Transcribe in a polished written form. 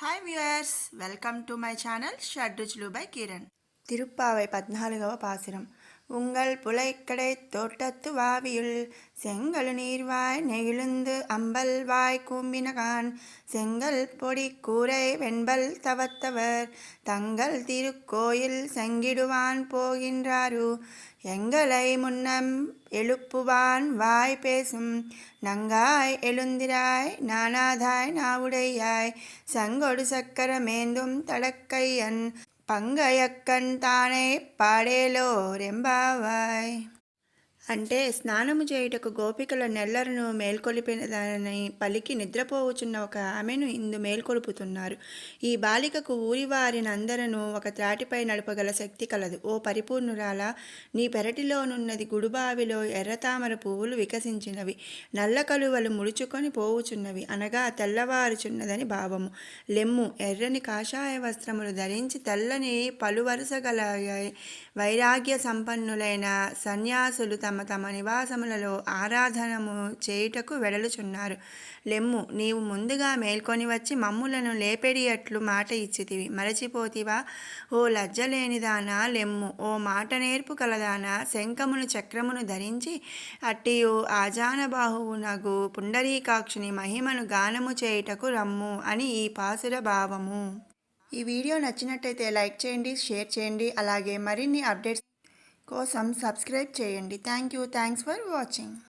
Hi viewers, welcome to my channel Shadruchulu by Kiran. Tiruppavai 14వ పాసురం. உங்கள் புலைக்கடை தோட்டத்து வாவியுள் செங்கல் நீர்வாய் நெகிழுந்து அம்பல் வாய் கூம்பினகான் செங்கல் பொடி கூரை வெண்பல் தவத்தவர் தங்கள் திருக்கோயில் செங்கிடுவான் போகின்றாரு எங்களை முன்னம் எழுப்புவான் வாய் பேசும் நங்காய் எழுந்திராய் நானாதாய் நாவுடையாய் சங்கொடு சக்கரமேந்தும் தடக்கையன் పంగయక్కన్ తానే పాడేలో రెంబావాయ్. అంటే స్నానము చేయుటకు గోపికల నెల్లరను మేల్కొలిపినదని పలికి నిద్రపోవుచున్న ఒక ఆమెను ఇందు మేల్కొలుపుతున్నారు. ఈ బాలికకు ఊరివారినందరను ఒక త్రాటిపై నడపగల శక్తి కలదు. ఓ పరిపూర్ణురాల, నీ పెరటిలోనున్నది గుడుబావిలో ఎర్రతామర పువ్వులు వికసించినవి, నల్ల కలువలు ముడుచుకొని పోవుచున్నవి అనగా తెల్లవారుచున్నదని భావము. లెమ్ము, ఎర్రని కాషాయ వస్త్రములు ధరించి తెల్లని పలువరుస గల వైరాగ్య సంపన్నులైన సన్యాసులు తమ తమ నివాసములలో ఆరాధనము చేయుటకు వెడలుచున్నారు. లెమ్ము, నీవు ముందుగా మేల్కొని వచ్చి మమ్ములను లేపెడియట్లు మాట ఇచ్చితివి, మరచిపోతివా? ఓ లజ్జలేనిదానా, లెమ్ము. ఓ మాట నేర్పు కలదానా, శంఖమును చక్రమును ధరించి అట్టియు ఆజానబాహువునగు పుండరీకాక్షుని మహిమను గానము చేయుటకు రమ్ము అని ఈ పాసుర భావము. ఈ వీడియో నచ్చినట్టయితే లైక్ చేయండి, షేర్ చేయండి. అలాగే మరిన్ని అప్డేట్స్ కోసం సబ్స్క్రైబ్ చేయండి. Thanks for watching.